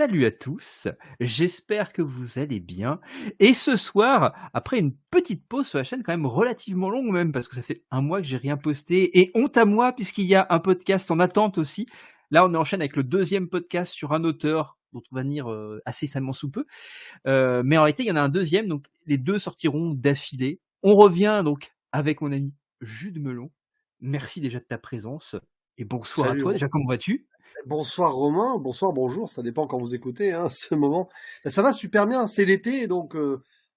Salut à tous, j'espère que vous allez bien. Et ce soir, après une petite pause sur la chaîne, quand même relativement longue même, parce que ça fait un mois que j'ai rien posté, et honte à moi puisqu'il y a un podcast en attente aussi. Là, on enchaîne avec le deuxième podcast sur un auteur dont on va venir assez incessamment sous peu. Mais en réalité, il y en a un deuxième, donc les deux sortiront d'affilée. On revient donc avec mon ami Jules Melon. Merci déjà de ta présence, et bonsoir à Salut, toi. Déjà, comment vas-tu? bonsoir Romain, bonsoir, bonjour, ça dépend quand vous écoutez, hein, ce moment. Ben, ça va super bien, c'est l'été, donc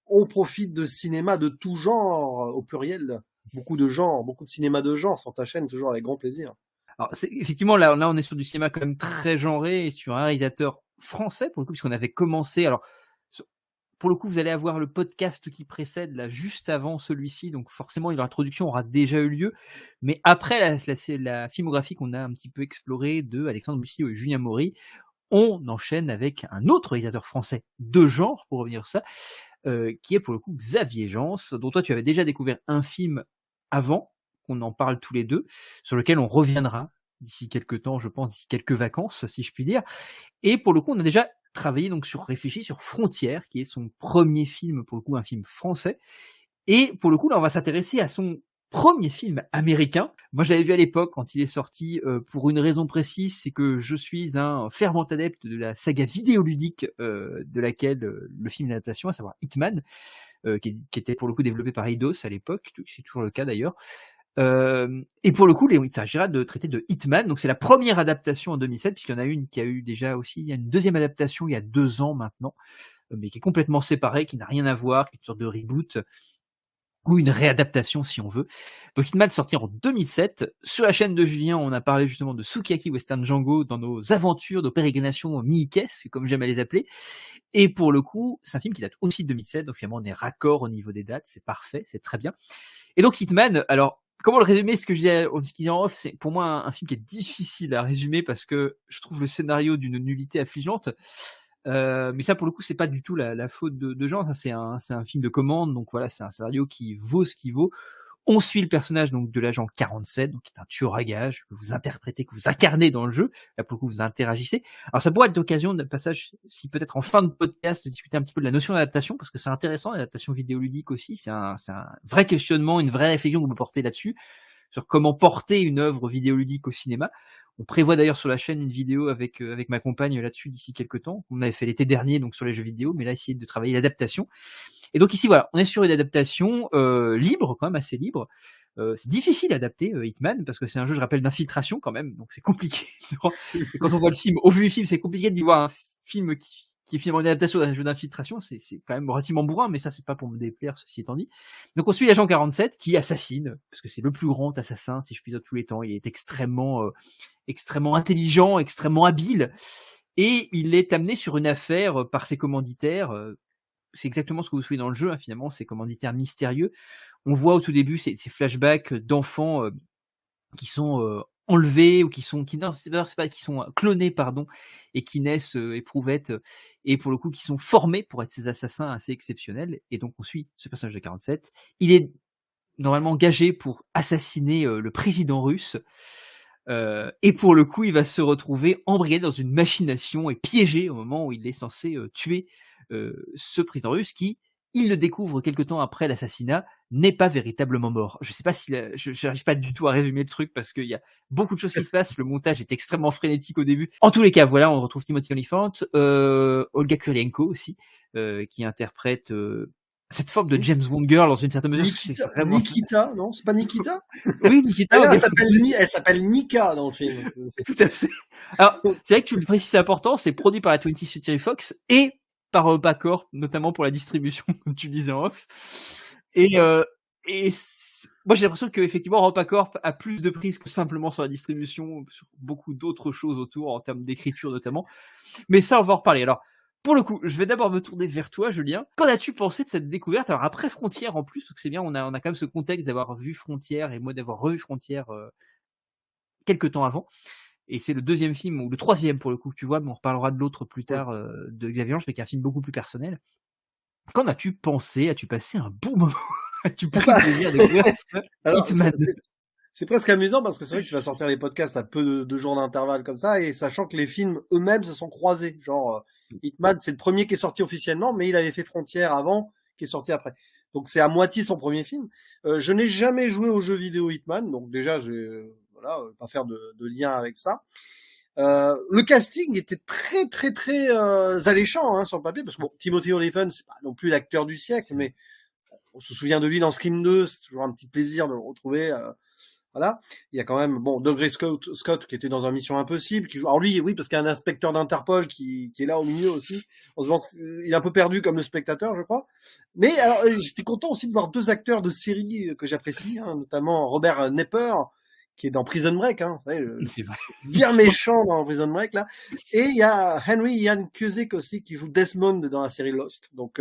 on profite de cinéma de tout genre, au pluriel. Beaucoup de genres, beaucoup de cinéma de genre sur ta chaîne, toujours avec grand plaisir. Alors, c'est effectivement, là, on est sur du cinéma quand même très genré et sur un réalisateur français, pour le coup, puisqu'on avait commencé. Alors, sur pour le coup, vous allez avoir le podcast qui précède, là, juste avant celui-ci, donc forcément, l'introduction aura déjà eu lieu. Mais après la filmographie qu'on a un petit peu explorée de Alexandre Bussi et Julien Maury, on enchaîne avec un autre réalisateur français de genre, pour revenir sur ça, qui est pour le coup Xavier Gence, dont toi tu avais déjà découvert un film avant qu'on en parle tous les deux, sur lequel on reviendra d'ici quelques temps, je pense, d'ici quelques vacances, si je puis dire. Et pour le coup, on a déjà travaillé donc réfléchi sur Frontières, qui est son premier film, pour le coup, un film français. Et pour le coup, là, on va s'intéresser à son premier film américain. Moi, je l'avais vu à l'époque quand il est sorti, pour une raison précise, c'est que je suis un fervent adepte de la saga vidéoludique, de laquelle, le film d'adaptation, à savoir Hitman, qui était pour le coup développé par Eidos à l'époque, c'est toujours le cas d'ailleurs. Et pour le coup, il s'agira de traiter de Hitman, donc c'est la première adaptation en 2007, puisqu'il y en a une qui a eu déjà aussi, il y a une deuxième adaptation il y a 2 ans maintenant, mais qui est complètement séparée, qui n'a rien à voir, qui est une sorte de reboot ou une réadaptation si on veut. Donc Hitman sorti en 2007. Sur la chaîne de Julien, on a parlé justement de Sukiyaki Western Django dans nos aventures, nos pérégrinations miikes, comme j'aime à les appeler. Et pour le coup, c'est un film qui date aussi de 2007, donc finalement on est raccord au niveau des dates, c'est parfait, c'est très bien. Et donc Hitman, alors comment le résumer, ce que je disais en off, c'est pour moi un film qui est difficile à résumer parce que je trouve le scénario d'une nullité affligeante. Mais ça, pour le coup, c'est pas du tout la faute de Jean. Ça, c'est un film de commande, donc voilà, c'est un scénario qui vaut ce qu'il vaut. On suit le personnage donc de l'agent 47, donc qui est un tueur à gages que vous interprétez, que vous incarnez dans le jeu. Là, pour le coup, vous interagissez. Alors, ça pourrait être l'occasion d'un passage, si peut-être en fin de podcast, de discuter un petit peu de la notion d'adaptation, parce que c'est intéressant, l'adaptation vidéoludique aussi. C'est un vrai questionnement, une vraie réflexion que vous portez là-dessus, sur comment porter une œuvre vidéoludique au cinéma. On prévoit d'ailleurs sur la chaîne une vidéo avec ma compagne là-dessus d'ici quelques temps. On avait fait l'été dernier donc sur les jeux vidéo, mais là essayer de travailler l'adaptation. Et donc ici voilà, on est sur une adaptation libre, quand même assez libre. C'est difficile à adapter Hitman parce que c'est un jeu, je rappelle, d'infiltration quand même, donc c'est compliqué. Et quand on voit le film, au vu du film, c'est compliqué de voir un film qui est finalement une adaptation d'un jeu d'infiltration. C'est quand même relativement bourrin, mais ça c'est pas pour me déplaire, ceci étant dit. Donc on suit l'agent 47 qui assassine, parce que c'est le plus grand assassin, si je puis dire, de tous les temps. Il est extrêmement intelligent, extrêmement habile, et il est amené sur une affaire par ses commanditaires. C'est exactement ce que vous suivez dans le jeu, hein, finalement, ces commanditaires mystérieux. On voit au tout début ces flashbacks d'enfants qui sont enlevés ou qui sont qui sont clonés pardon, et qui naissent éprouvettes, et pour le coup qui sont formés pour être ces assassins assez exceptionnels. Et donc on suit ce personnage de 47. Il est normalement engagé pour assassiner le président russe. Et pour le coup, il va se retrouver embrigadé dans une machination et piégé au moment où il est censé tuer ce président russe qui, il le découvre quelque temps après l'assassinat, n'est pas véritablement mort. Je sais pas si je n'arrive pas du tout à résumer le truc parce qu'il y a beaucoup de choses qui se passent. Le montage est extrêmement frénétique au début. En tous les cas, voilà, on retrouve Timothy Olyphant, Olga Kurylenko aussi, qui interprète cette forme de James Bond girl dans une certaine mesure. C'est vraiment Nikita, non? C'est pas Nikita? oui, Nikita. D'ailleurs, elle s'appelle Nika dans le film. Tout à fait. Alors, c'est vrai que tu le précises, c'est important, c'est produit par la 20th Century Fox et par EuropaCorp, notamment pour la distribution, comme tu disais en off. Et, moi, j'ai l'impression qu'effectivement, EuropaCorp a plus de prise que simplement sur la distribution, sur beaucoup d'autres choses autour, en termes d'écriture notamment. Mais ça, on va en reparler. Alors, pour le coup, je vais d'abord me tourner vers toi, Julien. Qu'en as-tu pensé de cette découverte? Alors, après Frontières, en plus, parce que c'est bien, on a quand même ce contexte d'avoir vu Frontières et moi d'avoir revu Frontières quelques temps avant. Et c'est le deuxième film, ou le troisième pour le coup, tu vois, mais on reparlera de l'autre plus tard, de Xavier Ange, mais qui est un film beaucoup plus personnel. Qu'en as-tu pensé? As-tu passé un bon moment? As-tu pris plaisir à découvrir Hitman? C'est presque amusant parce que c'est vrai que tu vas sortir les podcasts à peu de jours d'intervalle comme ça, et sachant que les films eux-mêmes se sont croisés. Genre, Hitman, c'est le premier qui est sorti officiellement, mais il avait fait Frontières avant, qui est sorti après. Donc c'est à moitié son premier film. Je n'ai jamais joué au jeu vidéo Hitman, donc déjà, voilà, pas faire de lien avec ça. Le casting était très très très alléchant, hein, sur le papier, parce que bon, Timothy Olyphant, c'est pas non plus l'acteur du siècle, mais on se souvient de lui dans Scream 2, c'est toujours un petit plaisir de le retrouver. Voilà. Il y a quand même, bon, Douglas Scott qui était dans un Mission Impossible, qui joue. Alors lui, oui, parce qu'il y a un inspecteur d'Interpol qui est là au milieu aussi. On se demande, il est un peu perdu comme le spectateur, je crois. Mais alors, j'étais content aussi de voir 2 acteurs de série que j'apprécie, hein, notamment Robert Nepper, qui est dans Prison Break, hein, vous savez, C'est vrai. bien méchant dans Prison Break là. Et il y a Henry Ian Cusick aussi qui joue Desmond dans la série Lost. Donc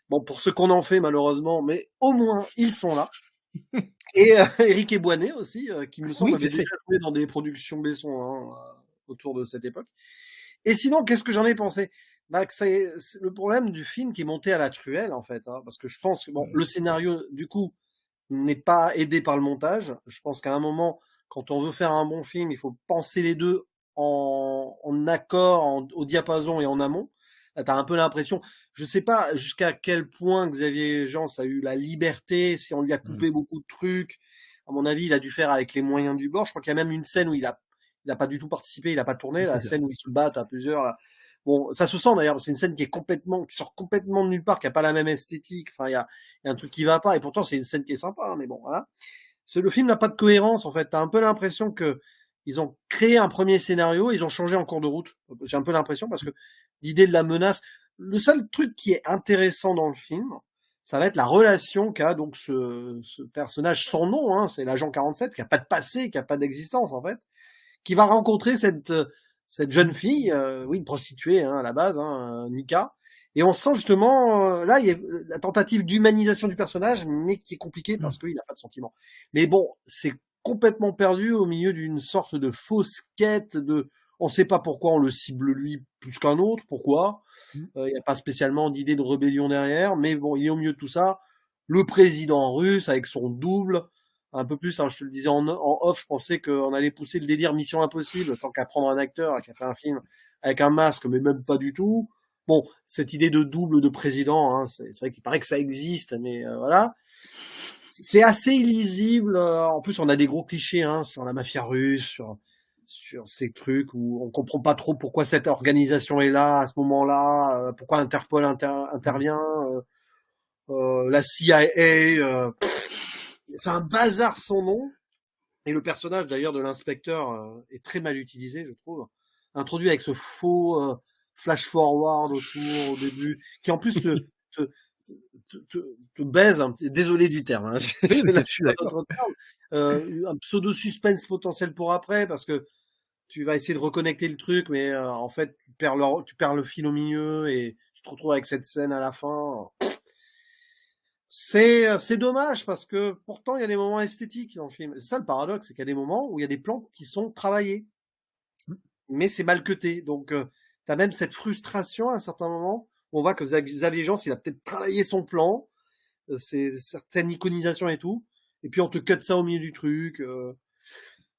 bon, pour ceux qu'on en fait malheureusement, mais au moins ils sont là. Et Éric Ebouaney aussi, qui me semble avait déjà joué dans des productions Besson, hein, autour de cette époque. Et sinon, qu'est-ce que j'en ai pensé? Bah, que c'est le problème du film qui est monté à la truelle en fait, hein, parce que je pense que bon, le scénario du coup n'est pas aidé par le montage. Je pense qu'à un moment, quand on veut faire un bon film, il faut penser les deux en accord, au diapason et en amont. T'as un peu l'impression, je sais pas jusqu'à quel point Xavier Jean a eu la liberté, si on lui a coupé beaucoup de trucs. À mon avis, il a dû faire avec les moyens du bord. Je crois qu'il y a même une scène où il a pas du tout participé, il a pas tourné, la scène où ils se battent à plusieurs. Là. Bon, ça se sent d'ailleurs, c'est une scène qui sort complètement de nulle part, qui a pas la même esthétique. Enfin, il y a un truc qui va pas, et pourtant c'est une scène qui est sympa, hein, mais bon, voilà. Le film n'a pas de cohérence, en fait. T'as un peu l'impression que ils ont créé un premier scénario, ils ont changé en cours de route. J'ai un peu l'impression parce que l'idée de la menace, le seul truc qui est intéressant dans le film, ça va être la relation qu'a donc ce personnage sans nom, hein, c'est l'agent 47, qui a pas de passé, qui a pas d'existence, en fait, qui va rencontrer cette jeune fille, oui, une prostituée, hein, à la base, hein, Nika. Et on sent justement, là, il y a la tentative d'humanisation du personnage, mais qui est compliquée parce qu'il n'a pas de sentiment. Mais bon, c'est complètement perdu au milieu d'une sorte de fausse quête on sait pas pourquoi on le cible lui plus qu'un autre, pourquoi. Il n'y a pas spécialement d'idée de rébellion derrière, mais bon, il est au milieu de tout ça. Le président russe avec son double, un peu plus, hein, je te le disais en off, je pensais qu'on allait pousser le délire Mission Impossible, tant qu'à prendre un acteur qui a fait un film avec un masque, mais même pas du tout. Bon, cette idée de double de président, hein, c'est vrai qu'il paraît que ça existe, mais voilà. C'est assez illisible. En plus, on a des gros clichés, hein, sur la mafia russe, sur ces trucs où on comprend pas trop pourquoi cette organisation est là à ce moment-là, pourquoi Interpol intervient, la CIA. C'est un bazar sans nom. Et le personnage d'ailleurs de l'inspecteur est très mal utilisé, je trouve. Introduit avec ce faux flash forward autour au début, qui en plus te baise un petit, désolé du terme, hein. Oui, mais je suis d'accord. Un pseudo suspense potentiel pour après, parce que tu vas essayer de reconnecter le truc, mais en fait tu perds le fil au milieu et tu te retrouves avec cette scène à la fin. C'est dommage parce que pourtant il y a des moments esthétiques dans le film. C'est ça le paradoxe, c'est qu'il y a des moments où il y a des plans qui sont travaillés, mais c'est mal cuté. Donc t'as même cette frustration à un certain moment. On voit que Xavier Jean, il a peut-être travaillé son plan, c'est certaines iconisations et tout, et puis on te cut ça au milieu du truc.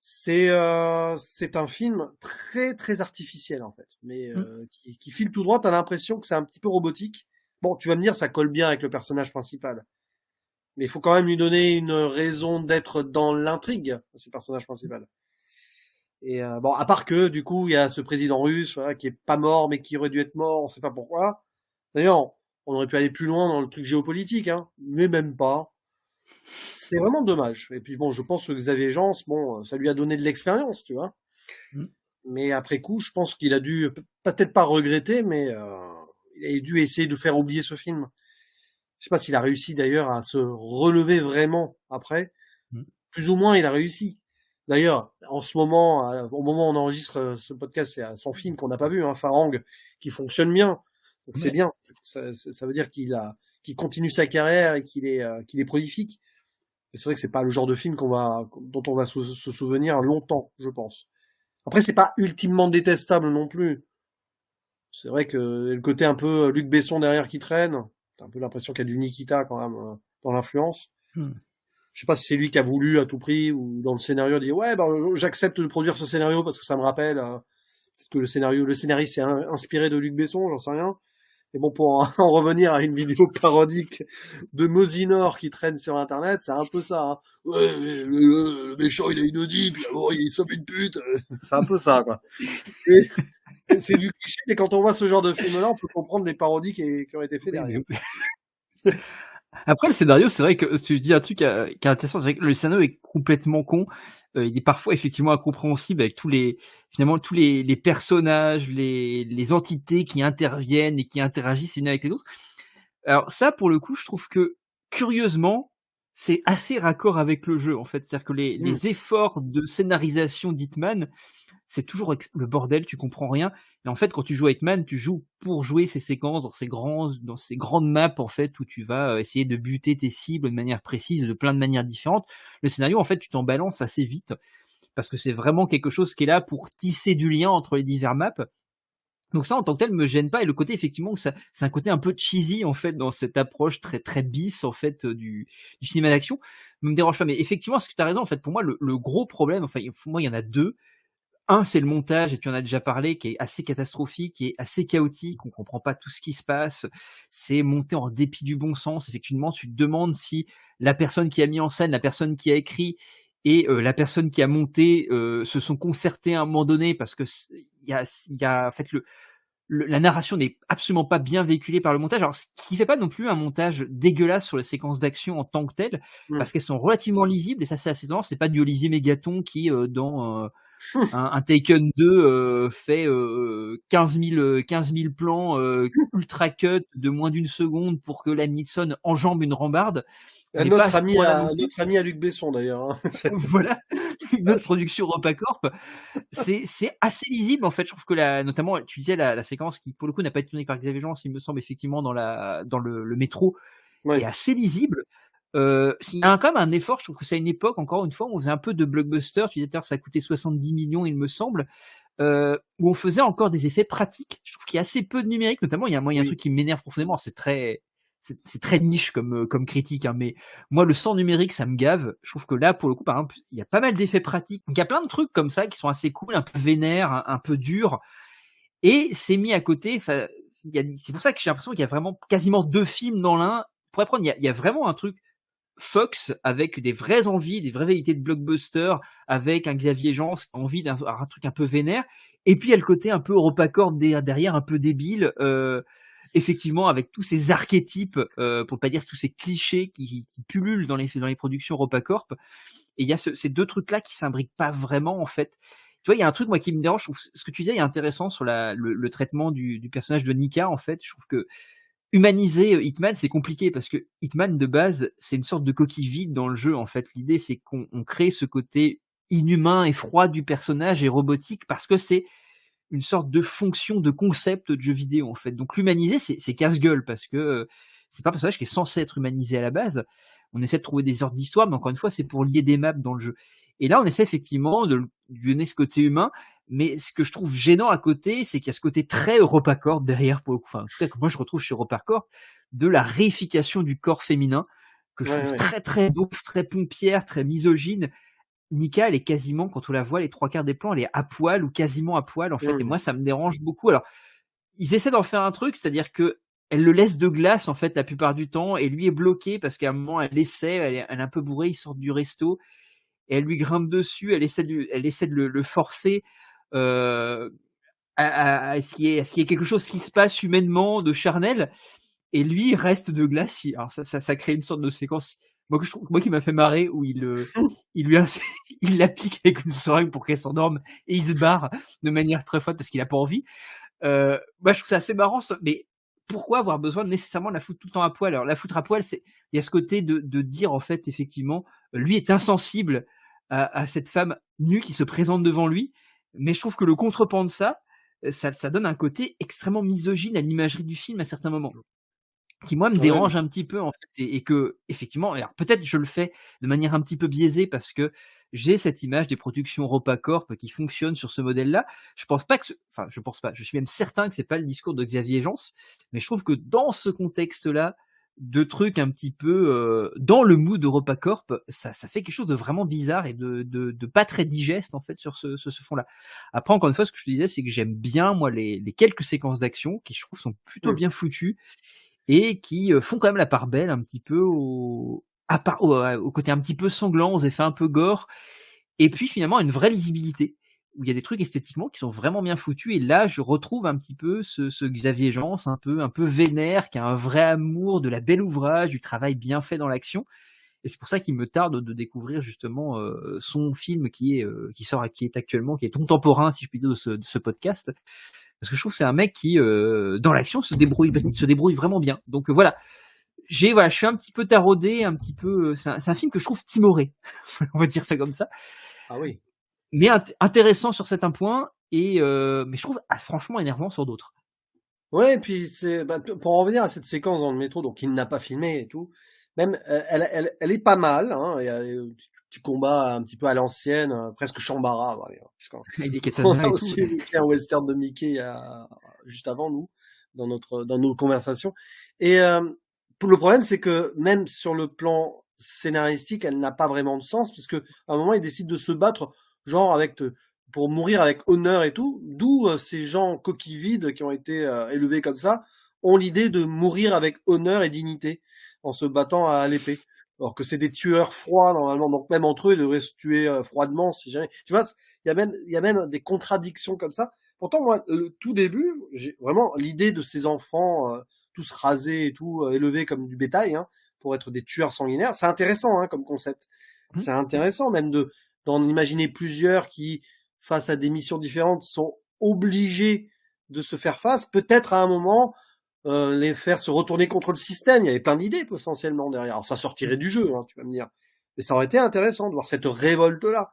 C'est un film très très artificiel en fait, mais qui file tout droit. T'as l'impression que c'est un petit peu robotique. Bon, tu vas me dire, ça colle bien avec le personnage principal. Mais il faut quand même lui donner une raison d'être dans l'intrigue, ce personnage principal. Et bon, à part que, du coup, il y a ce président russe, voilà, qui est pas mort, mais qui aurait dû être mort, on sait pas pourquoi. D'ailleurs, on aurait pu aller plus loin dans le truc géopolitique, hein, mais même pas. C'est vraiment dommage. Et puis bon, je pense que Xavier Jean, bon, ça lui a donné de l'expérience, tu vois. Mais après coup, je pense qu'il a dû, peut-être pas regretter, mais il a dû essayer de faire oublier ce film. Je sais pas s'il a réussi d'ailleurs à se relever vraiment après. Plus ou moins, il a réussi. D'ailleurs, en ce moment, au moment où on enregistre ce podcast, c'est son film qu'on n'a pas vu, hein, Farang, qui fonctionne bien. Donc c'est bien. Ça veut dire qu'il continue sa carrière et qu'il est prolifique. Et c'est vrai que c'est pas le genre de film dont on va se souvenir longtemps, je pense. Après, c'est pas ultimement détestable non plus. C'est vrai que le côté un peu Luc Besson derrière qui traîne, t'as un peu l'impression qu'il y a du Nikita quand même dans l'influence. Je sais pas si c'est lui qui a voulu à tout prix ou dans le scénario dire ouais, bah, j'accepte de produire ce scénario parce que ça me rappelle. Peut-être que le scénariste s'est inspiré de Luc Besson, j'en sais rien. Et bon, pour en revenir à une vidéo parodique de Mosinor qui traîne sur Internet, c'est un peu ça. Hein. Ouais, le méchant, il a une Audi, puis alors, il somme une pute. C'est un peu ça, quoi. Et c'est du cliché, mais quand on voit ce genre de film-là, on peut comprendre des parodies qui ont été faites derrière. Après, le scénario, c'est vrai que tu dis un truc qui est intéressant, c'est vrai que le scénario est complètement con. Il est parfois effectivement incompréhensible avec finalement tous les personnages, les entités qui interviennent et qui interagissent les unes avec les autres. Alors ça, pour le coup, je trouve que curieusement, c'est assez raccord avec le jeu en fait. C'est-à-dire que les efforts de scénarisation d'Hitman, c'est toujours le bordel, tu comprends rien. Et en fait, quand tu joues à Hitman, tu joues pour jouer ces séquences dans ces grandes maps en fait où tu vas essayer de buter tes cibles de manière précise, de plein de manières différentes. Le scénario, en fait, tu t'en balances assez vite parce que c'est vraiment quelque chose qui est là pour tisser du lien entre les divers maps. Donc ça, en tant que tel, me gêne pas. Et le côté, effectivement, c'est un côté un peu cheesy, en fait, dans cette approche très, très bis, en fait, du cinéma d'action, ne me dérange pas. Mais effectivement, ce que tu as raison, en fait, pour moi, le gros problème, enfin, pour moi, il y en a deux. Un, c'est le montage, et tu en as déjà parlé, qui est assez catastrophique, qui est assez chaotique, on comprend pas tout ce qui se passe, c'est monté en dépit du bon sens. Effectivement, tu te demandes si la personne qui a mis en scène, la personne qui a écrit et la personne qui a monté se sont concertés à un moment donné, parce que il y a en fait la narration n'est absolument pas bien véhiculée par le montage. Alors, ce qui fait pas non plus un montage dégueulasse sur les séquences d'action en tant que telles, parce qu'elles sont relativement lisibles, et ça, c'est assez étonnant. C'est pas du Olivier Mégaton qui, dans un Taken 2 fait 15 000 plans ultra cut de moins d'une seconde pour que Liam Neeson enjambe une rambarde. Notre ami à Luc Besson d'ailleurs. Hein. Voilà, notre production Repacorp. C'est assez lisible en fait. Je trouve que notamment, tu disais la séquence qui pour le coup n'a pas été tournée par Xavier Jean, il me semble effectivement dans le métro, est assez lisible. Il y a quand même un effort, je trouve que c'est à une époque, encore une fois, où on faisait un peu de blockbuster. Tu disais tout à l'heure, ça coûtait 70 millions, il me semble, où on faisait encore des effets pratiques. Je trouve qu'il y a assez peu de numérique, notamment. Il y a un truc qui m'énerve profondément. C'est très niche comme critique, hein, mais moi, le sang numérique, ça me gave. Je trouve que là, pour le coup, par exemple, il y a pas mal d'effets pratiques. Donc, il y a plein de trucs comme ça qui sont assez cool, un peu vénères, un peu durs. Et c'est mis à côté. C'est pour ça que j'ai l'impression qu'il y a vraiment quasiment deux films dans l'un. Pour apprendre, il y a vraiment un truc Fox avec des vraies envies, des vraies vérités de blockbuster, avec un Xavier Jean qui a envie d'un truc un peu vénère, et puis il y a le côté un peu Europacorp derrière, un peu débile, effectivement, avec tous ces archétypes, pour pas dire tous ces clichés qui pullulent dans les productions Europacorp. Et il y a ces deux trucs-là qui s'imbriquent pas vraiment, en fait. Tu vois, il y a un truc, moi, qui me dérange. Je trouve ce que tu disais est intéressant sur le traitement du personnage de Nika, en fait. Je trouve que humaniser Hitman, c'est compliqué parce que Hitman, de base, c'est une sorte de coquille vide dans le jeu, en fait. L'idée, c'est qu'on crée ce côté inhumain et froid du personnage et robotique parce que c'est une sorte de fonction, de concept de jeu vidéo, en fait. Donc, l'humaniser, c'est casse-gueule parce que c'est pas un personnage qui est censé être humanisé à la base. On essaie de trouver des ordres d'histoire, mais encore une fois, c'est pour lier des maps dans le jeu. Et là, on essaie effectivement de lui donner ce côté humain, mais ce que je trouve gênant à côté, c'est qu'il y a ce côté très Europacorp derrière, pour le coup. Enfin, en tout cas, que moi je retrouve chez Europacorp, de la réification du corps féminin, que je trouve très très beau, très pompière, très misogyne. Nika, elle est quasiment, quand on la voit, les trois quarts des plans, elle est à poil ou quasiment à poil, en fait. Et moi, ça me dérange beaucoup. Alors, ils essaient d'en faire un truc, c'est-à-dire que elle le laisse de glace, en fait, la plupart du temps, et lui est bloqué parce qu'à un moment, elle est un peu bourrée, il sort du resto, et elle lui grimpe dessus, elle essaie de le forcer à ce qu'il y ait quelque chose qui se passe humainement, de charnel, et lui il reste de glace. Alors ça crée une sorte de séquence moi qui m'a fait marrer où il lui il la pique avec une seringue pour qu'elle s'endorme et il se barre de manière très froide parce qu'il a pas envie. Moi je trouve ça assez marrant, mais pourquoi avoir besoin de nécessairement la foutre tout le temps à poil? Alors la foutre à poil, il y a ce côté de dire en fait effectivement, lui est insensible à cette femme nue qui se présente devant lui, mais je trouve que le contrepoint de ça donne un côté extrêmement misogyne à l'imagerie du film à certains moments, qui moi me dérange un petit peu en fait, et que effectivement, alors peut-être je le fais de manière un petit peu biaisée parce que j'ai cette image des productions Europacorp qui fonctionnent sur ce modèle-là. Je pense pas je pense pas. Je suis même certain que c'est pas le discours de Xavier Jeance, mais je trouve que dans ce contexte-là, de trucs un petit peu dans le mood EuropaCorp, ça fait quelque chose de vraiment bizarre et de pas très digeste en fait sur ce fond-là. Après, encore une fois, ce que je te disais, c'est que j'aime bien moi les quelques séquences d'action qui je trouve sont plutôt bien foutues et qui font quand même la part belle un petit peu au côté un petit peu sanglant, aux effets un peu gore, et puis finalement une vraie lisibilité où il y a des trucs esthétiquement qui sont vraiment bien foutus. Et là, je retrouve un petit peu ce Xavier Jeance un peu vénère, qui a un vrai amour de la belle ouvrage, du travail bien fait dans l'action. Et c'est pour ça qu'il me tarde de découvrir justement son film qui est actuellement, qui est contemporain, si je puis dire, de ce podcast. Parce que je trouve que c'est un mec qui, dans l'action, se débrouille vraiment bien. Donc voilà, je suis un petit peu taraudé, un petit peu. C'est un film que je trouve timoré, on va dire ça comme ça. Ah oui. Mais intéressant sur certains points, mais je trouve franchement énervant sur d'autres. Ouais, et puis pour en revenir à cette séquence dans le métro, donc il n'a pas filmé et tout. Même elle est pas mal. Hein, il y a un petit combat un petit peu à l'ancienne, presque Shambara. Voilà, Avec des on katanas a et tout. aussi évoqué un western de Mickey juste avant nous dans nos conversations. Et le problème, c'est que même sur le plan scénaristique, elle n'a pas vraiment de sens, puisque à un moment, il décide de se battre, genre pour mourir avec honneur et tout. D'où ces gens coquilles vides qui ont été élevés comme ça ont l'idée de mourir avec honneur et dignité en se battant à l'épée. Alors que c'est des tueurs froids normalement, donc même entre eux, ils devraient se tuer froidement si jamais. Tu vois, il y a même des contradictions comme ça. Pourtant, moi, le tout début, j'ai vraiment l'idée de ces enfants tous rasés et tout, élevés comme du bétail, hein, pour être des tueurs sanguinaires. C'est intéressant, hein, comme concept. C'est intéressant même d'en imaginer plusieurs qui, face à des missions différentes, sont obligés de se faire face. Peut-être à un moment, les faire se retourner contre le système. Il y avait plein d'idées potentiellement derrière. Alors ça sortirait du jeu, hein, tu vas me dire. Mais ça aurait été intéressant de voir cette révolte-là.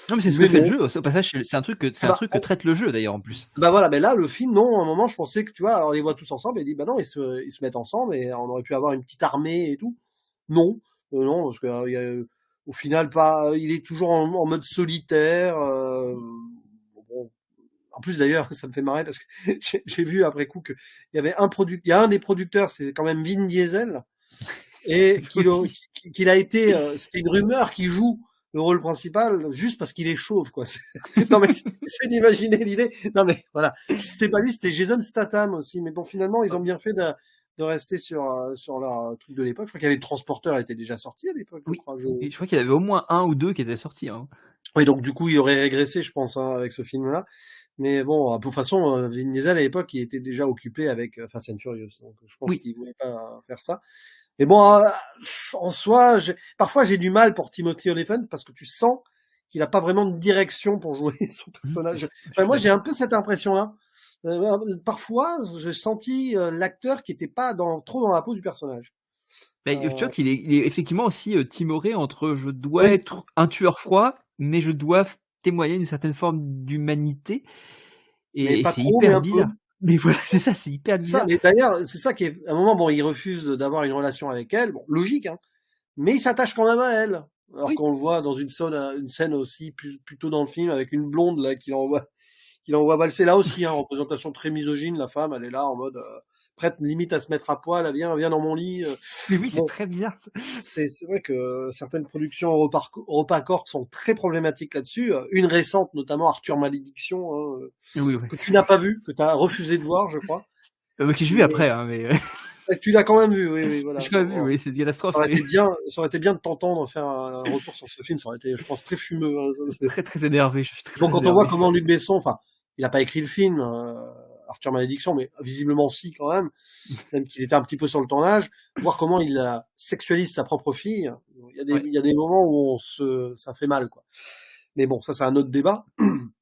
Non, mais c'est ce que Mais fait le non. jeu. Au passage, c'est un truc que traite le jeu d'ailleurs en plus. Bah voilà, mais là, le film, non, à un moment, je pensais que, tu vois, on les voit tous ensemble, et dit, bah non, ils se mettent ensemble, et on aurait pu avoir une petite armée et tout. Non, non, parce que, au final, pas, il est toujours en mode solitaire, bon. En plus, d'ailleurs, ça me fait marrer parce que j'ai vu après coup il y a un des producteurs, c'est quand même Vin Diesel, et qu'il a été, c'était une rumeur qui joue le rôle principal juste parce qu'il est chauve, quoi. Non, mais j'essaie d'imaginer l'idée. Non, mais voilà. Si c'était pas lui, c'était Jason Statham aussi. Mais bon, finalement, ils ont bien fait de rester sur leur truc de l'époque. Je crois qu'il y avait le Transporteur, était déjà sorti à l'époque, je Oui. crois. Et je crois qu'il y avait au moins un ou deux qui étaient sortis. Hein. Oui, donc du coup, il aurait régressé, je pense, hein, avec ce film-là. Mais bon, de toute façon, Vin Diesel à l'époque, il était déjà occupé avec Fast and Furious. Donc je pense qu'il voulait pas faire ça. Mais bon, en soi, parfois j'ai du mal pour Timothy Olyphant parce que tu sens qu'il a pas vraiment de direction pour jouer son personnage. Enfin, moi, j'ai un peu cette impression-là. Parfois, j'ai senti l'acteur qui était pas trop dans la peau du personnage. Tu vois qu'il est effectivement aussi timoré entre je dois Oui. être un tueur froid, mais je dois témoigner d'une certaine forme d'humanité. Mais Et pas c'est trop, mais hyper un peu. bizarre. Mais voilà, c'est ça, c'est hyper C'est ça. bizarre. Mais d'ailleurs, c'est ça qui est. À un moment, bon, il refuse d'avoir une relation avec elle. Bon, logique, hein. Mais il s'attache quand même à elle. Alors Oui. qu'on le voit dans une scène aussi plutôt dans le film avec une blonde là qui l'envoie valser là aussi, hein, représentation très misogyne. La femme, elle est là en mode prête limite à se mettre à poil. Viens dans mon lit. Mais oui, c'est Bon, très bizarre. c'est vrai que certaines productions EuropaCorp sont très problématiques là-dessus. Une récente, notamment Arthur Malédiction, hein, Oui. que tu n'as pas vu, que tu as refusé de voir, je crois. Que j'ai vu après, hein, mais Tu l'as quand même vu, oui, voilà. j'ai quand même vu, oui, c'est une catastrophe. Ça aurait été bien de t'entendre faire un retour sur ce film. Ça aurait été, je pense, très fumeux. Hein, très très énervé. Je suis très, donc très quand on voit énervé. comment Luc Besson, enfin, il a pas écrit le film, Arthur Malédiction, mais visiblement si quand même qu'il était un petit peu sur le tournage, voir comment il sexualise sa propre fille. Il y a des moments où ça fait mal, quoi. Mais bon, ça c'est un autre débat.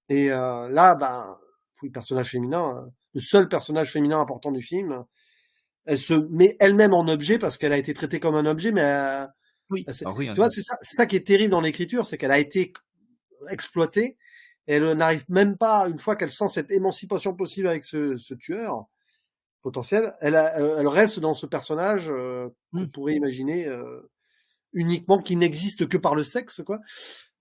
Et là, ben, le personnage féminin, le seul personnage féminin important du film, elle se met elle-même en objet parce qu'elle a été traitée comme un objet, mais Oui. tu Oui, vois, c'est ça qui est terrible dans l'écriture, c'est qu'elle a été exploitée et elle n'arrive même pas, une fois qu'elle sent cette émancipation possible avec ce tueur potentiel, elle reste dans ce personnage qu'on pourrait imaginer uniquement qui n'existe que par le sexe, quoi.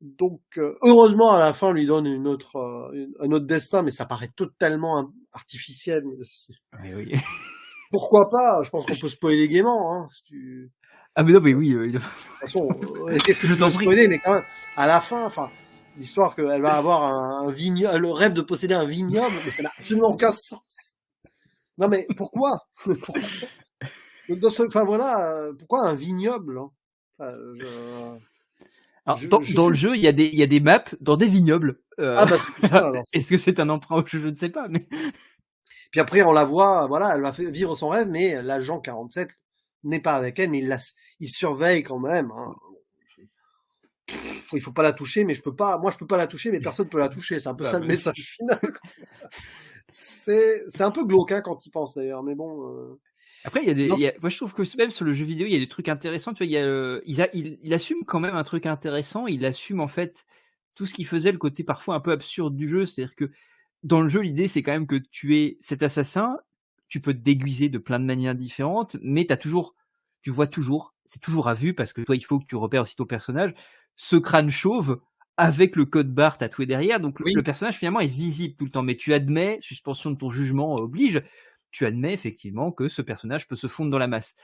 Donc heureusement à la fin on lui donne un autre destin, mais ça paraît totalement artificiel. Oui. Pourquoi pas? Je pense qu'on peut spoiler gaiement, hein, si tu... Ah mais non, mais oui, De toute façon, qu'est-ce que je tu veux t'en prie. spoiler? Mais quand même, à la fin, enfin, l'histoire qu'elle va avoir un vignoble, le rêve de posséder un vignoble, mais ça n'a absolument aucun sens. Non, mais pourquoi? Pourquoi? Donc, enfin, voilà, pourquoi un vignoble, hein? Enfin, Alors, je dans sais. le jeu, il y a des maps dans des vignobles. Ah, bah, c'est tout ça, alors. Est-ce que c'est un emprunt au jeu? Je ne sais pas, mais Puis après, on la voit, voilà, elle va vivre son rêve, mais l'agent 47 n'est pas avec elle, mais il surveille quand même, hein. Il faut pas la toucher, mais moi je peux pas la toucher, mais personne peut la toucher. C'est un peu bah, ça le message final. C'est un peu glauque, hein, quand il pense d'ailleurs, mais bon. après, Non, moi, je trouve que même sur le jeu vidéo, il y a des trucs intéressants. Tu vois, il assume quand même un truc intéressant. Il assume en fait tout ce qui faisait le côté parfois un peu absurde du jeu. C'est-à-dire que dans le jeu, l'idée c'est quand même que tu es cet assassin. Tu peux te déguiser de plein de manières différentes, mais tu vois toujours, c'est toujours à vue parce que toi, il faut que tu repères aussi ton personnage, ce crâne chauve avec le code barre tatoué derrière. Donc le oui, personnage finalement est visible tout le temps, mais tu admets, suspension de ton jugement oblige, tu admets effectivement que ce personnage peut se fondre dans la masse.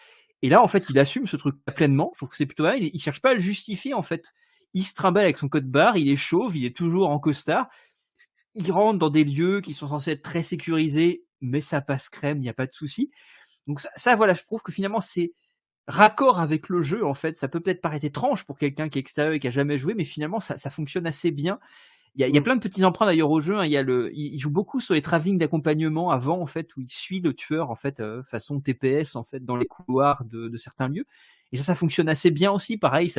Et là, en fait, il assume ce truc pleinement. Je trouve que c'est plutôt mal. Il cherche pas à le justifier, en fait. Il se trimballe avec son code barre, il est chauve, il est toujours en costard. Il rentre dans des lieux qui sont censés être très sécurisés, mais ça passe crème, il n'y a pas de souci. Donc voilà, je trouve que finalement, c'est raccord avec le jeu, en fait. Ça peut peut-être paraître étrange pour quelqu'un qui est extérieur et qui a jamais joué, mais finalement, ça fonctionne assez bien. Il y a mm, plein de petits emprunts d'ailleurs au jeu, hein. Il joue beaucoup sur les travelling d'accompagnement avant, en fait, où il suit le tueur, en fait, façon TPS, en fait, dans les couloirs de certains lieux. Et ça fonctionne assez bien aussi. Pareil,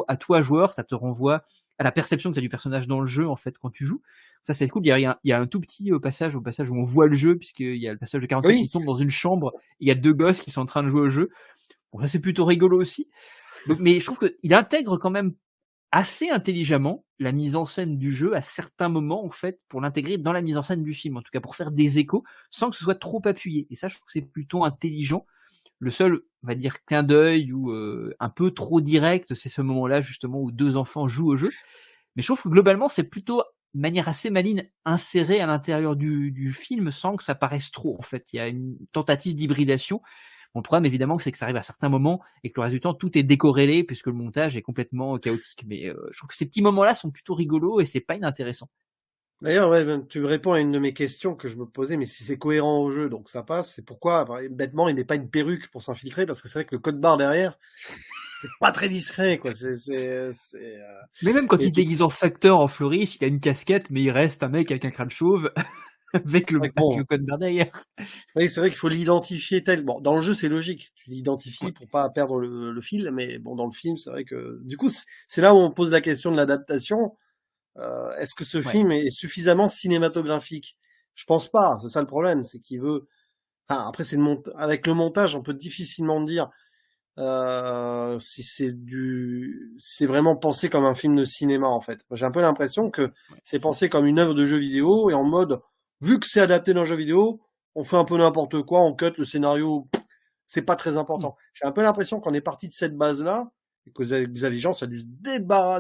à toi joueur, ça te renvoie à la perception que tu as du personnage dans le jeu, en fait, quand tu joues. Ça, c'est cool. Il y a un tout petit passage, au passage où on voit le jeu, puisqu'il y a le passage de 47 oui. qui tombe dans une chambre. Il y a deux gosses qui sont en train de jouer au jeu. Bon, ça, c'est plutôt rigolo aussi. Donc, mais je trouve qu'il intègre quand même assez intelligemment la mise en scène du jeu à certains moments, en fait, pour l'intégrer dans la mise en scène du film, en tout cas pour faire des échos, sans que ce soit trop appuyé. Et ça, je trouve que c'est plutôt intelligent. Le seul, on va dire, clin d'œil ou un peu trop direct, c'est ce moment-là, justement, où deux enfants jouent au jeu. Mais je trouve que globalement, c'est plutôt de manière assez maligne inséré à l'intérieur du film sans que ça paraisse trop, en fait. Il y a une tentative d'hybridation. Bon, le problème, évidemment, c'est que ça arrive à certains moments et que le reste du temps, tout est décorrélé puisque le montage est complètement chaotique. Mais je trouve que ces petits moments-là sont plutôt rigolos et c'est pas inintéressant. D'ailleurs, ouais, ben, tu réponds à une de mes questions que je me posais, mais si c'est cohérent au jeu, donc ça passe, c'est pourquoi, bêtement, il met pas une perruque pour s'infiltrer, parce que c'est vrai que le code barre derrière, c'est pas très discret, quoi. Mais même quand il Et se déguise en facteur, en fleuriste, il a une casquette, mais il reste un mec avec un crâne chauve ouais, avec bon, le code barre derrière. oui, c'est vrai qu'il faut l'identifier tel. Bon, dans le jeu, c'est logique. Tu l'identifies pour pas perdre le fil, mais bon, dans le film, c'est vrai que, du coup, c'est là où on pose la question de l'adaptation. Est-ce que ce Ouais. film est suffisamment cinématographique? Je pense pas. C'est ça le problème, c'est qu'il veut. Enfin, après, avec le montage, on peut difficilement dire si c'est vraiment pensé comme un film de cinéma en fait. J'ai un peu l'impression que c'est pensé comme une œuvre de jeu vidéo et en mode, vu que c'est adapté d'un jeu vidéo, on fait un peu n'importe quoi, on cut le scénario, c'est pas très Hmm. important. J'ai un peu l'impression qu'on est parti de cette base-là et que Xavier Jean, ça a dû se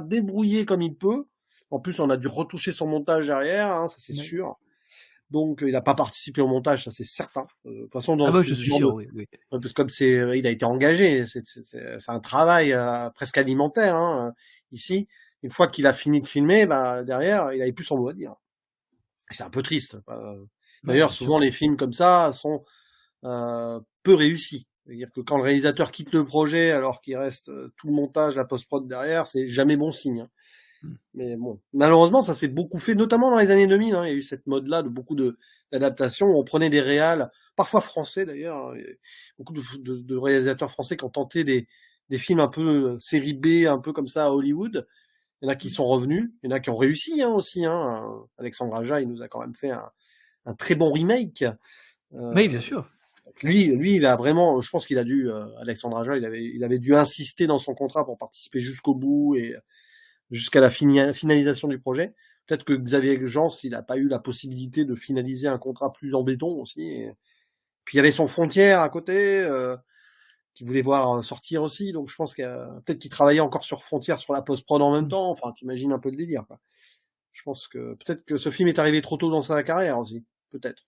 débrouiller comme il peut. En plus, on a dû retoucher son montage derrière, hein, ça c'est Ouais. sûr. Donc, il n'a pas participé au montage, ça c'est certain. De toute façon, Ah dans bah, ce je suis genre sûr, de, oui, oui. parce que comme il a été engagé, c'est un travail presque alimentaire, hein, ici. Une fois qu'il a fini de filmer, bah derrière, il avait plus son mot à dire. C'est un peu triste. Ouais, D'ailleurs, bien sûr. souvent les films comme ça sont peu réussis. C'est-à-dire que quand le réalisateur quitte le projet alors qu'il reste tout le montage, la post-prod derrière, c'est jamais bon signe, hein. Hmm. Mais bon, malheureusement, ça s'est beaucoup fait, notamment dans les années 2000. Hein, il y a eu cette mode-là de beaucoup d'adaptations où on prenait des réals, parfois français d'ailleurs. Hein, il y a beaucoup de réalisateurs français qui ont tenté des films un peu série B, un peu comme ça à Hollywood. Il y en a qui sont revenus, il y en a qui ont réussi, hein, aussi. Hein. Alexandre Aja, il nous a quand même fait un très bon remake. Oui, Euh, bien sûr. lui, il a vraiment, je pense qu'il a dû, Alexandre Aja, il avait dû insister dans son contrat pour participer jusqu'au bout et jusqu'à la finalisation du projet. Peut-être que Xavier Jean, il n'a pas eu la possibilité de finaliser un contrat plus en béton aussi. Et puis il y avait son Frontière à côté, qui voulait voir sortir aussi. Donc je pense qu'il peut-être qu'il travaillait encore sur Frontière, sur la post-prod en même Hmm. temps. Enfin, t'imagines un peu le délire, quoi. Je pense que peut-être que ce film est arrivé trop tôt dans sa carrière aussi. Peut-être.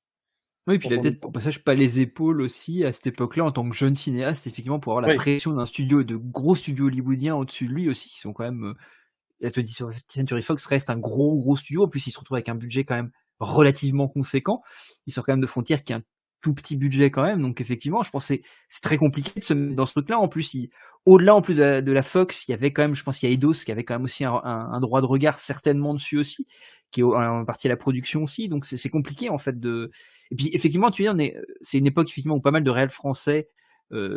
Oui, puis pour il a ton peut-être, au époque. passage, pas les épaules aussi, à cette époque-là, en tant que jeune cinéaste, effectivement, pour avoir la Oui. pression d'un studio et de gros studios hollywoodiens au-dessus de lui aussi, qui sont quand même, la 20th Century Fox reste un gros studio. En plus, il se retrouve avec un budget quand même relativement conséquent. Il sort quand même de Frontier qui a un tout petit budget quand même. Donc effectivement, je pense que c'est très compliqué de se mettre dans ce truc-là. En plus, au-delà en plus de la Fox, il y avait quand même, je pense qu'il y a Eidos qui avait quand même aussi un droit de regard certainement dessus aussi, qui est en partie à la production aussi. Donc c'est compliqué en fait de. Et puis effectivement, tu dis, c'est une époque effectivement où pas mal de réels français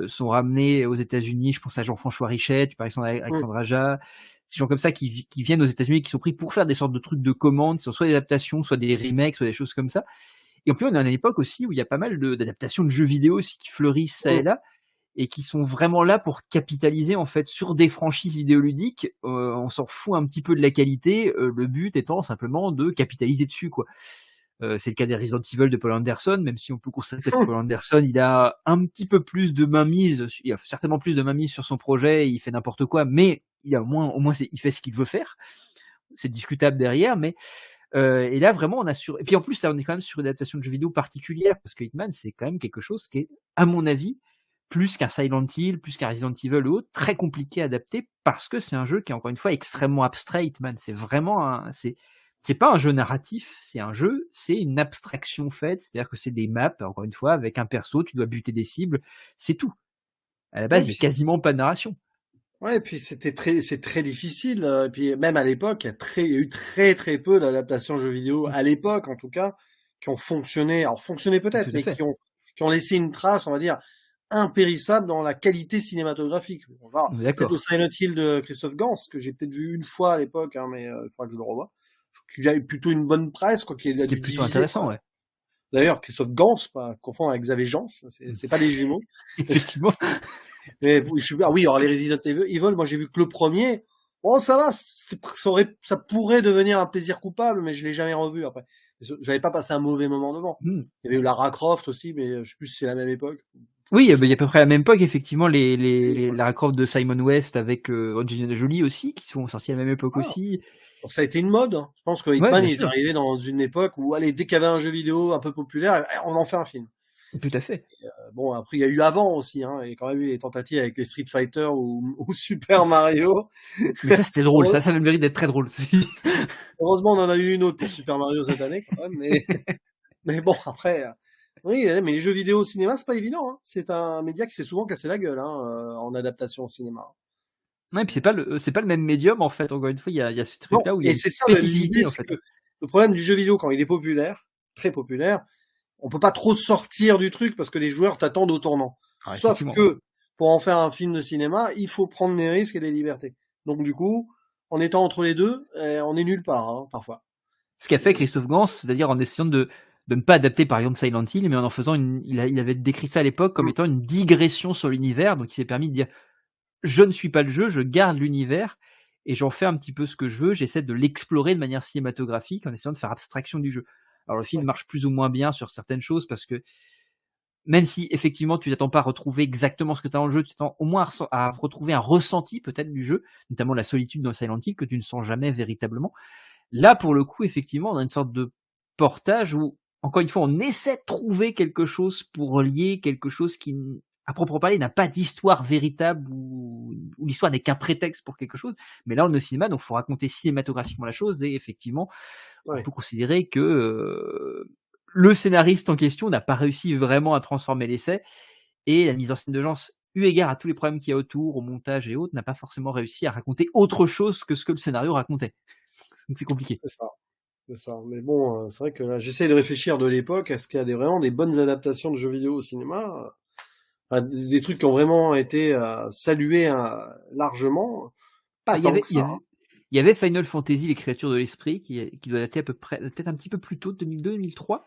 sont ramenés aux États-Unis. Je pense à Jean-François Richet, par exemple Mmh. Alexandre Aja, ces gens comme ça qui viennent aux États-Unis, qui sont pris pour faire des sortes de trucs de commande, qui sont soit des adaptations, soit des remakes, soit des choses comme ça. Et en plus, on est à une époque aussi où il y a pas mal d'adaptations de jeux vidéo aussi qui fleurissent ça et Mmh. là, et qui sont vraiment là pour capitaliser en fait sur des franchises vidéoludiques. On s'en fout un petit peu de la qualité, le but étant simplement de capitaliser dessus, quoi. C'est le cas des Resident Evil de Paul Anderson, même si on peut constater que Paul Anderson, il a un petit peu plus de mainmise, il a certainement plus de mainmise sur son projet, il fait n'importe quoi, mais il a au moins il fait ce qu'il veut faire. C'est discutable derrière, mais et là vraiment on a sur et puis en plus là on est quand même sur une adaptation de jeu vidéo particulière parce que Hitman c'est quand même quelque chose qui est, à mon avis, plus qu'un Silent Hill, plus qu'un Resident Evil ou autre, très compliqué à adapter parce que c'est un jeu qui est encore une fois extrêmement abstrait. Hitman, c'est vraiment c'est pas un jeu narratif, c'est un jeu, c'est une abstraction faite, c'est-à-dire que c'est des maps, encore une fois, avec un perso, tu dois buter des cibles, c'est tout. À la Ouais, base, il y puis a quasiment pas de narration. ouais, puis c'est très difficile. Et puis même à l'époque, il y a eu très peu d'adaptations jeux vidéo Mmh, à l'époque, en tout cas, qui ont fonctionné. Alors fonctionné peut-être, tout à mais fait. qui ont laissé une trace, on va dire, impérissable dans la qualité cinématographique. On va On est peut-être le d'accord. Silent Hill de Christophe Gans, que j'ai peut-être vu une fois à l'époque, hein, mais il faudra que je le revoie. Qu'il a eu plutôt une bonne presse, quoi, qu'il a Qui est dû plutôt diviser. intéressant, ouais. D'ailleurs, Christophe Gans, pas confondre avec Xavier Jans, c'est pas des jumeaux. Effectivement. Mais ah oui, alors les Resident Evil, moi j'ai vu que le premier. Bon, ça va, ça pourrait devenir un plaisir coupable, mais je l'ai jamais revu après. J'avais pas passé un mauvais moment devant. Mmh. Il y avait eu Lara Croft aussi, mais je sais plus si c'est la même époque. Oui, bah, il y a à peu près la même époque, effectivement, les Lara Croft de Simon West avec Angelina Jolie aussi, qui sont sortis à la même époque Ah, aussi. donc ça a été une mode, hein. Je pense que Ouais, Hitman bien il est sûr, arrivé dans une époque où, allez, dès qu'il y avait un jeu vidéo un peu populaire, on en fait un film. tout à fait. Bon, après il y a eu avant aussi, hein. Il y a quand même eu des tentatives avec les Street Fighter ou Super Mario. Mais ça, c'était drôle, ça a le mérite d'être très drôle. Heureusement, on en a eu une autre pour Super Mario cette année, quand même, mais bon, après, oui, mais les jeux vidéo au cinéma, c'est pas évident, hein. C'est un média qui s'est souvent cassé la gueule, hein, en adaptation au cinéma. Ouais, puis c'est pas le même médium, en fait. Encore une fois, il y a ce Non, truc-là où il y a et une c'est ça l'idée, spécificité, en c'est fait. que le problème du jeu vidéo quand il est populaire, très populaire, on peut pas trop sortir du truc parce que les joueurs t'attendent au tournant. Alors, Sauf effectivement, ouais. que, pour en faire un film de cinéma, il faut prendre des risques et des libertés. Donc du coup, en étant entre les deux, on est nulle part, hein, parfois. Ce qu'a fait Christophe Gans, c'est-à-dire en essayant de ne pas adapter, par exemple, Silent Hill, mais en faisant il avait décrit ça à l'époque comme Mmh. étant une digression sur l'univers, donc il s'est permis de dire je ne suis pas le jeu, je garde l'univers et j'en fais un petit peu ce que je veux. J'essaie de l'explorer de manière cinématographique en essayant de faire abstraction du jeu. Alors le film Ouais, marche plus ou moins bien sur certaines choses parce que même si effectivement tu n'attends pas à retrouver exactement ce que tu as dans le jeu, tu t'attends au moins à retrouver un ressenti peut-être du jeu, notamment la solitude dans Silent Hill que tu ne sens jamais véritablement. Là, pour le coup, effectivement, on a une sorte de portage où, encore une fois, on essaie de trouver quelque chose pour relier quelque chose qui, à proprement parler, n'a pas d'histoire véritable ou l'histoire n'est qu'un prétexte pour quelque chose. Mais là, on est au cinéma, donc il faut raconter cinématographiquement la chose et effectivement, on ouais. peut considérer que le scénariste en question n'a pas réussi vraiment à transformer l'essai et la mise en scène de Lance, eu égard à tous les problèmes qu'il y a autour, au montage et autres, n'a pas forcément réussi à raconter autre chose que ce que le scénario racontait. Donc c'est compliqué. C'est ça. C'est ça. Mais bon, c'est vrai que là, j'essaie de réfléchir de l'époque. Est-ce qu'il y a vraiment des bonnes adaptations de jeux vidéo au cinéma? Des trucs qui ont vraiment été salués largement. Pas Bah, tant que ça, hein. il y avait Final Fantasy, les créatures de l'esprit, qui doit dater à peu près, peut-être un petit peu plus tôt, 2002-2003,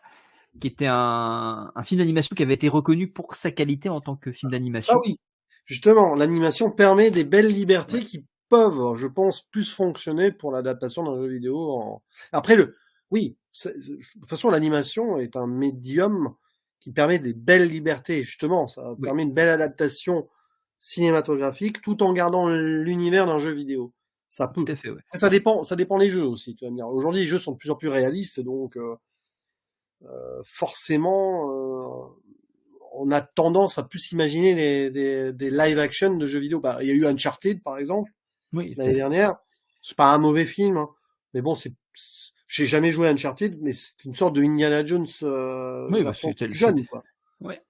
qui était un film d'animation qui avait été reconnu pour sa qualité en tant que film Ça d'animation. oui. Justement, l'animation permet des belles libertés Ouais. qui peuvent, je pense, plus fonctionner pour l'adaptation d'un jeu vidéo. Après, oui, de toute façon, l'animation est un médium qui permet des belles libertés. Justement, ça Oui, permet une belle adaptation cinématographique tout en gardant l'univers d'un jeu vidéo. Ça tout peut. à fait, ouais. Ça dépend les jeux aussi, tu vas me dire. Aujourd'hui, les jeux sont de plus en plus réalistes, donc forcément, on a tendance à plus imaginer des live action de jeux vidéo. Bah, il y a eu Uncharted, par exemple, Oui, l'année dernière. C'est pas un mauvais film, hein. Mais bon, j'ai jamais joué à Uncharted, mais c'est une sorte de Indiana Jones, oui, version plus jeune, quoi. Ouais.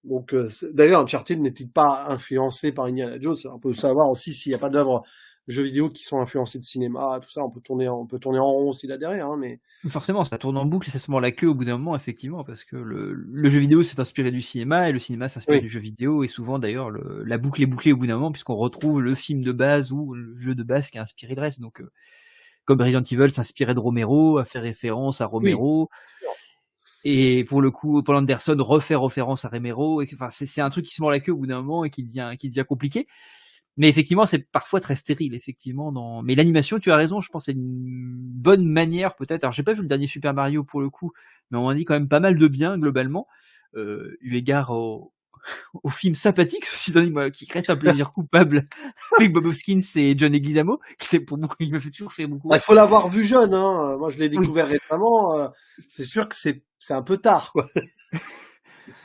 Donc, d'ailleurs, Uncharted n'est-il pas influencé par Indiana Jones? On peut savoir aussi s'il n'y a pas d'œuvres de jeux vidéo qui sont influencés de cinéma, tout ça. On peut tourner en rond aussi là derrière, hein, mais Forcément, ça tourne en boucle et ça se mord la queue au bout d'un moment, effectivement, parce que le jeu vidéo s'est inspiré du cinéma et le cinéma s'inspire oui, du jeu vidéo et souvent d'ailleurs la boucle est bouclée au bout d'un moment puisqu'on retrouve le film de base ou le jeu de base qui a inspiré le reste. Donc, comme Resident Evil s'inspirait de Romero, a fait référence à oui, Romero, et pour le coup, Paul Anderson refait référence à Romero. Enfin, c'est un truc qui se mord la queue au bout d'un moment et qui devient compliqué. Mais effectivement, c'est parfois très stérile, effectivement. Mais l'animation, tu as raison, je pense que c'est une bonne manière, peut-être. Alors, j'ai pas vu le dernier Super Mario pour le coup, mais on en dit quand même pas mal de bien, globalement. Eu égard au film sympathique, ceci dit, qui reste un plaisir coupable avec Bob Hoskins et John Leguizamo, qui m'a fait toujours fait beaucoup bah, il rire. faut l'avoir vu jeune, hein. Moi, je l'ai Oui. découvert récemment. C'est sûr que c'est un peu tard, quoi.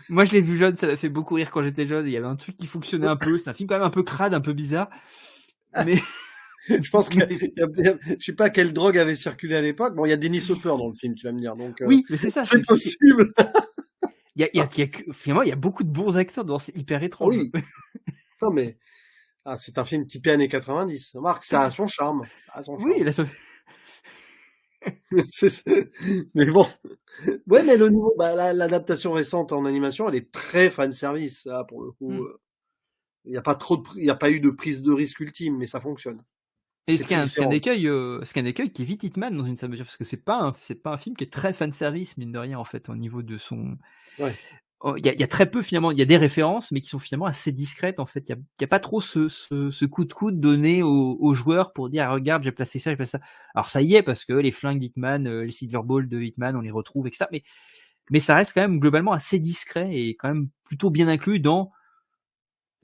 Moi, je l'ai vu jeune, ça m'a fait beaucoup rire quand j'étais jeune. Il y avait un truc qui fonctionnait un peu. C'est un film quand même un peu crade, un peu bizarre. Mais, Je pense que, mais je sais pas quelle drogue avait circulé à l'époque. Bon, il y a Dennis Hopper dans le film, tu vas me dire, donc oui, mais c'est ça. c'est possible. Finalement, il y a beaucoup de bons acteurs dedans. C'est hyper Ah étrange. oui. Non, mais c'est un film typé années 90. Marc, ça a son charme. Ça a son Oui, charme. là, Mais bon. Ouais, mais le nouveau, l'adaptation récente en animation, elle est très fan service. Là, pour le coup, il y a pas il y a pas eu de prise de risque ultime, mais ça fonctionne. Et C'est très ce qui est un différent. écueil, qui évite Hitman dans une certaine mesure, parce que c'est pas un film qui est très fan service, mine de rien, en fait, au niveau de son. Ouais. Oh, il y a très peu finalement, il y a des références, mais qui sont finalement assez discrètes en fait. Il y a pas trop ce coup de coude donné aux joueurs pour dire: «Ah regarde, j'ai placé ça, j'ai placé ça». Alors ça y est parce que les flingues d'Hitman, les silver balls de Hitman, on les retrouve et cetera, mais ça reste quand même globalement assez discret et quand même plutôt bien inclus dans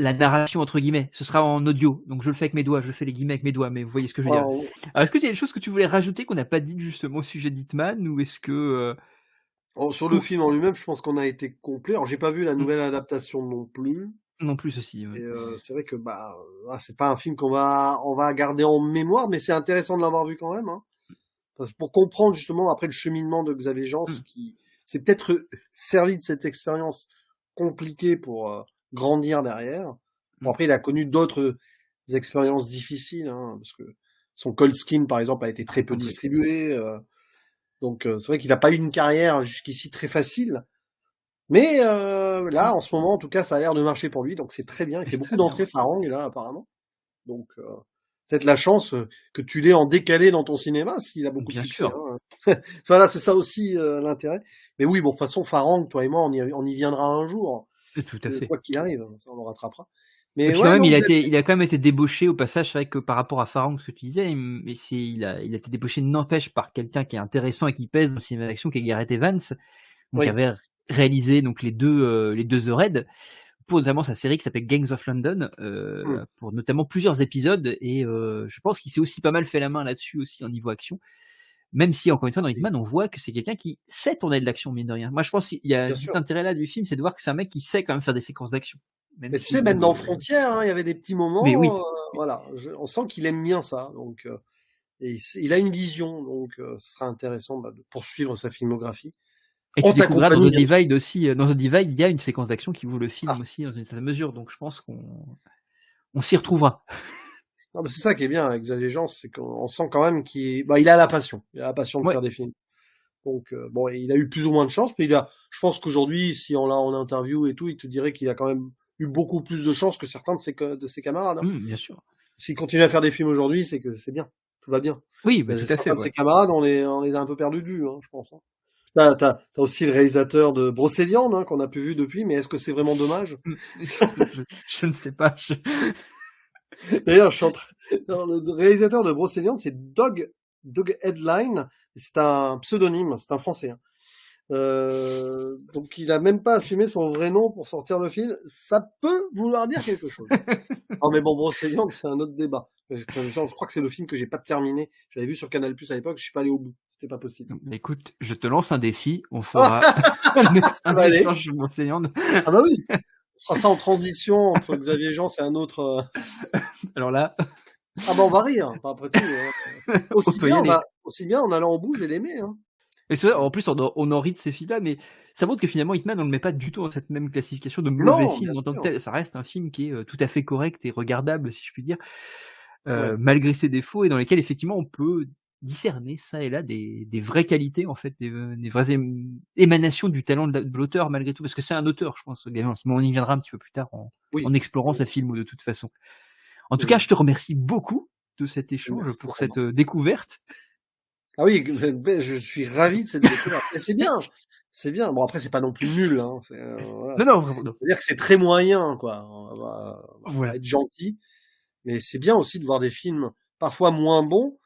la «narration» entre guillemets. Ce sera en audio, donc je le fais avec mes doigts, je fais les guillemets avec mes doigts, mais vous voyez ce que je veux dire. Alors, Alors est-ce que il y a des choses que tu voulais rajouter qu'on n'a pas dites justement au sujet d'Hitman ou est-ce que, sur le ou film en lui-même, je pense qu'on a été complet. Alors, j'ai pas vu la mmh, nouvelle adaptation non plus. non plus aussi, Et ouais. c'est vrai que c'est pas un film on va garder en mémoire, mais c'est intéressant de l'avoir vu quand même, hein. Parce que pour comprendre justement après le cheminement de Xavier Jeance, Mmh. qui s'est peut-être servi de cette expérience compliquée pour grandir derrière. Bon, Mmh. après, il a connu d'autres expériences difficiles, hein, parce que son Cold Skin, par exemple, a été Par très peu exemple, oui. distribué. Donc c'est vrai qu'il n'a pas eu une carrière jusqu'ici très facile. Mais là, Mmh. en ce moment, en tout cas, ça a l'air de marcher pour lui, donc c'est très bien. Il Et fait c'est beaucoup très bien, d'entrées ouais. Farang là, apparemment. Donc peut-être la chance que tu l'aies en décalé dans ton cinéma, s'il a beaucoup de Bien succès, sûr. hein. Voilà, c'est ça aussi l'intérêt. Mais oui, bon, de toute façon, Farang, toi et moi, on y viendra un jour, Tout à fait. quoi qu'il arrive, hein, ça on le rattrapera. Et Mais puis quand ouais, même, non, vous êtes... il a quand même été débauché au passage. C'est vrai que par rapport à Farang, ce que tu disais, mais il a été débauché n'empêche par quelqu'un qui est intéressant et qui pèse dans le cinéma d'action, qui est Gareth Evans, donc qui Oui, avait réalisé donc les deux The Raid, pour notamment sa série qui s'appelle Gangs of London, hum, pour notamment plusieurs épisodes. Et je pense qu'il s'est aussi pas mal fait la main là-dessus aussi en niveau action. Même si encore une fois dans oui, Hitman, on voit que c'est quelqu'un qui sait tourner de l'action mine de rien. Moi, je pense qu'il y a bien tout sûr. intérêt là du film, c'est de voir que c'est un mec qui sait quand même faire des séquences d'action, même Mais tu si sais, même bon. dans Frontières, hein, il y avait des petits Mais moments, oui. voilà, on sent qu'il aime bien ça. Donc, et il a une vision, donc ce sera intéressant de poursuivre sa filmographie. Et En tu ta découvriras dans compagnie, The bien sûr. Divide aussi, dans The Divide, il y a une séquence d'action qui vaut le Ah, film aussi dans une certaine mesure, donc je pense qu'on s'y retrouvera. non, mais c'est ça qui est bien avec Xavier Jean, c'est qu'on sent quand même il a la passion. Il a la passion de Ouais, faire des films. Donc, bon, il a eu plus ou moins de chance, mais je pense qu'aujourd'hui, si on l'a en interview et tout, il te dirait qu'il a quand même eu beaucoup plus de chance que certains de ses camarades, hein. bien sûr. S'il continue à faire des films aujourd'hui, c'est que c'est bien. Tout va bien. Oui, bah, Mais tout à fait, certains de ses ouais. camarades, on les a un peu perdus de vue, hein, je pense, hein. T'as aussi le réalisateur de Brocéliande, hein, qu'on a plus vu depuis, mais est-ce que c'est vraiment dommage? Je ne sais pas. D'ailleurs, non, le réalisateur de Brocéliande, c'est Doug Headline. C'est un pseudonyme, c'est un français, hein. Donc il a même pas assumé son vrai nom pour sortir le film. Ça peut vouloir dire quelque chose. Non mais bon, Brocéliande, c'est un autre débat. Je crois que c'est le film que j'ai pas terminé. J'avais vu sur Canal+ à l'époque, je suis pas allé au bout. C'était pas possible. Écoute, je te lance un défi, on fera un Allez. échange sur Brocéliande. Ah bah oui. On fera ça en transition entre Xavier Jean, c'est un autre. Alors là, Ah bah on va rire. Enfin, après tout, aussi peut y aller. bien en allant au bout, j'ai l'aimé. Hein. Et c'est vrai, en plus, on en rit de ces films-là, mais ça montre que finalement, Hitman, on le met pas du tout dans cette même classification de mauvais Non, film bien en tant que sûr. tel. Ça reste un film qui est tout à fait correct et regardable, si je puis dire, Ouais. malgré ses défauts, et dans lesquels effectivement on peut discerner ça et là des vraies qualités, en fait, des vraies émanations du talent de l'auteur malgré tout, parce que c'est un auteur, je pense, Gaël, mais on y viendra un petit peu plus tard Oui. en explorant sa film de toute façon. En tout Oui. cas, je te remercie beaucoup de cet échange, Merci, pour Romain. cette découverte. Ah oui, je suis ravi de cette découverte. Et c'est bien. C'est bien. Bon après c'est pas non plus nul. Hein. Voilà, Non, non, vraiment, non. c'est-à-dire que c'est très moyen, quoi. On va Voilà, être gentil. Mais c'est bien aussi de voir des films parfois moins bons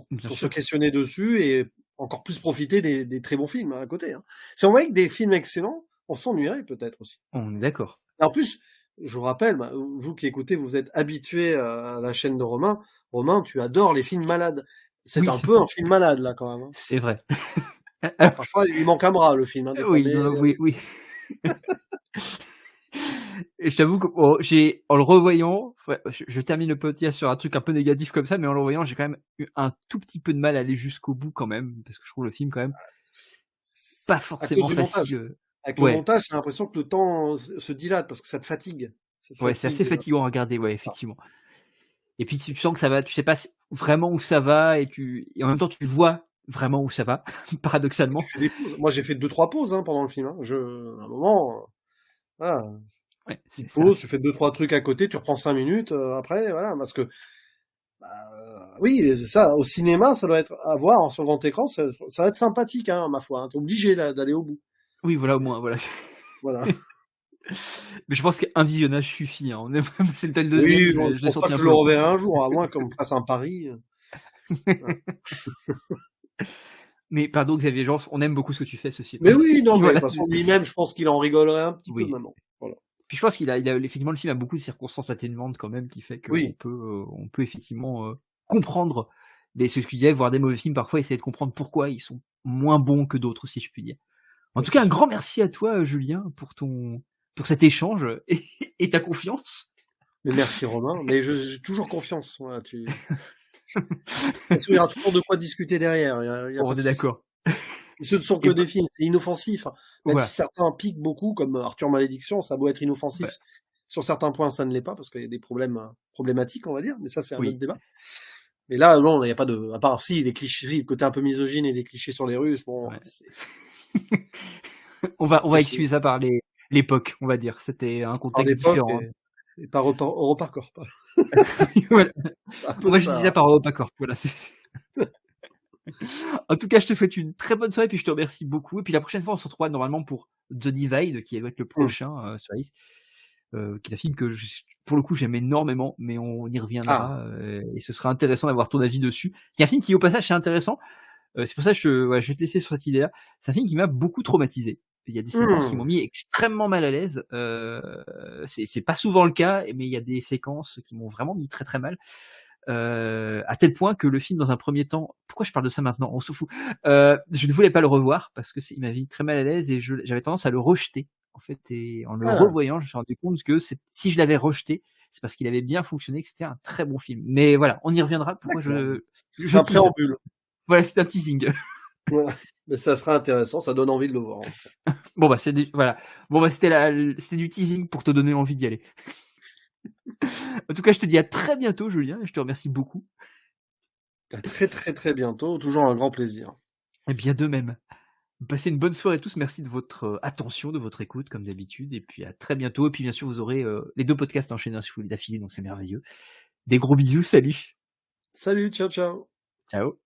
bien pour se sûr. questionner dessus et encore plus profiter des très bons films à côté. Hein. Si on voyait que des films excellents, on s'ennuierait peut-être aussi. On est d'accord. Et en plus, je vous rappelle, vous qui écoutez, vous êtes habitué à la chaîne de Romain. Romain, tu adores les films malades. C'est Oui, un peu un film malade là quand même. Hein. c'est vrai. Alors, Parfois, il manque un bras le film, hein, des fois. oui, Mais non, oui, oui. Et je t'avoue que en le revoyant, ouais, je termine le podcast sur un truc un peu négatif comme ça, mais en le revoyant, j'ai quand même eu un tout petit peu de mal à aller jusqu'au bout quand même, parce que je trouve le film quand même pas à cause forcément du montage. facile. Avec le Ouais, montage, j'ai l'impression que le temps se dilate parce que ça te fatigue. Ça te ouais, c'est assez fatigue. fatigant à regarder, ouais, Ça. effectivement. Et puis tu sens que ça va, tu sais pas vraiment où ça va, et en même temps tu vois vraiment où ça va, Tu paradoxalement. fais des pauses. Moi, j'ai fait 2-3 pauses hein, pendant le film. Hein. À un moment, voilà, Ouais, c'est petite ça. pause, tu fais 2-3 trucs à côté, tu reprends 5 minutes après, voilà, parce que oui, c'est ça. Au cinéma, ça doit être à voir sur grand écran, ça va être sympathique, hein, ma foi. Hein. T'es obligé là, d'aller au bout. Oui, voilà, au moins, voilà. Voilà. Mais je pense qu'un visionnage suffit, hein. C'était le deuxième, Oui, je je l'ai pense pas senti que un je peu le long. reverrai un jour, à moins qu'on me fasse un pari. Voilà. Mais pardon, Xavier Jean, on aime beaucoup ce que tu fais, ceci. Mais oui, non, mais de Voilà, toute façon, lui-même, je pense qu'il en rigolerait un petit peu oui. maintenant. Voilà. Puis je pense effectivement, le film a beaucoup de circonstances atténuantes quand même, qui fait Oui, on peut effectivement comprendre ce que tu disais, voir des mauvais films parfois, essayer de comprendre pourquoi ils sont moins bons que d'autres, si je puis dire. En bah, tout c'est cas, un sûr. grand merci à toi, Julien, pour cet échange et ta confiance. Mais merci Romain, mais j'ai toujours confiance. Voilà, De toute façon, il y aura toujours de quoi discuter derrière, il y a pas On de est souci. d'accord. Et ce ne sont que Et des films, c'est inoffensif. Hein. Même si voilà. certains piquent beaucoup, comme Arthur Malédiction, ça a beau être Ouais. inoffensif. Sur certains points, ça ne l'est pas, parce qu'il y a des problèmes problématiques, on va dire, mais ça, c'est un autre Oui. débat. Mais là, non, il n'y a pas de... À part, si, des clichés, le côté un peu misogyne et des clichés sur les Russes, bon, Ouais. c'est... On va excuser ça par l'époque, on va dire. C'était un Par contexte l'époque différent. et par EuropaCorp. Voilà. Un On peu va juste dire ça. ça par EuropaCorp. Voilà. En tout cas, je te souhaite une très bonne soirée, puis je te remercie beaucoup. Et puis la prochaine fois, on se retrouvera normalement pour The Divide, qui doit être le Hum. prochain sur la liste, qui est un film que pour le coup j'aime énormément, mais on y Ah, reviendra, et ce sera intéressant d'avoir ton avis dessus. C'est un film qui, au passage, c'est intéressant. C'est pour ça que je vais te laisser sur cette idée-là. C'est un film qui m'a beaucoup traumatisé. Il y a des séquences qui m'ont hum. mis extrêmement mal à l'aise. C'est pas souvent le cas, mais il y a des séquences qui m'ont vraiment mis très très mal. À tel point que le film, dans un premier temps, pourquoi je parle de ça maintenant? On s'en fout. Je ne voulais pas le revoir parce que il m'a mis très mal à l'aise, et j'avais tendance à le rejeter, en fait. Et en le Ah, revoyant, je me suis rendu compte que si je l'avais rejeté, c'est parce qu'il avait bien fonctionné, que c'était un très bon film. Mais voilà, on y reviendra. Pourquoi d'accord. je C'est un tease. préambule. Voilà, c'est un teasing. Voilà. Mais ça sera intéressant, ça donne envie de le voir. Bon bah voilà. Bon bah c'était du teasing pour te donner envie d'y aller. En tout cas, je te dis à très bientôt, Julien, et je te remercie beaucoup. À très très très bientôt, toujours un grand plaisir. Et bien de même. Passez une bonne soirée tous. Merci de votre attention, de votre écoute, comme d'habitude. Et puis à très bientôt. Et puis bien sûr, vous aurez les 2 podcasts enchaînés si vous voulez d'affilée, donc c'est merveilleux. Des gros bisous, salut. Salut, ciao ciao. Ciao.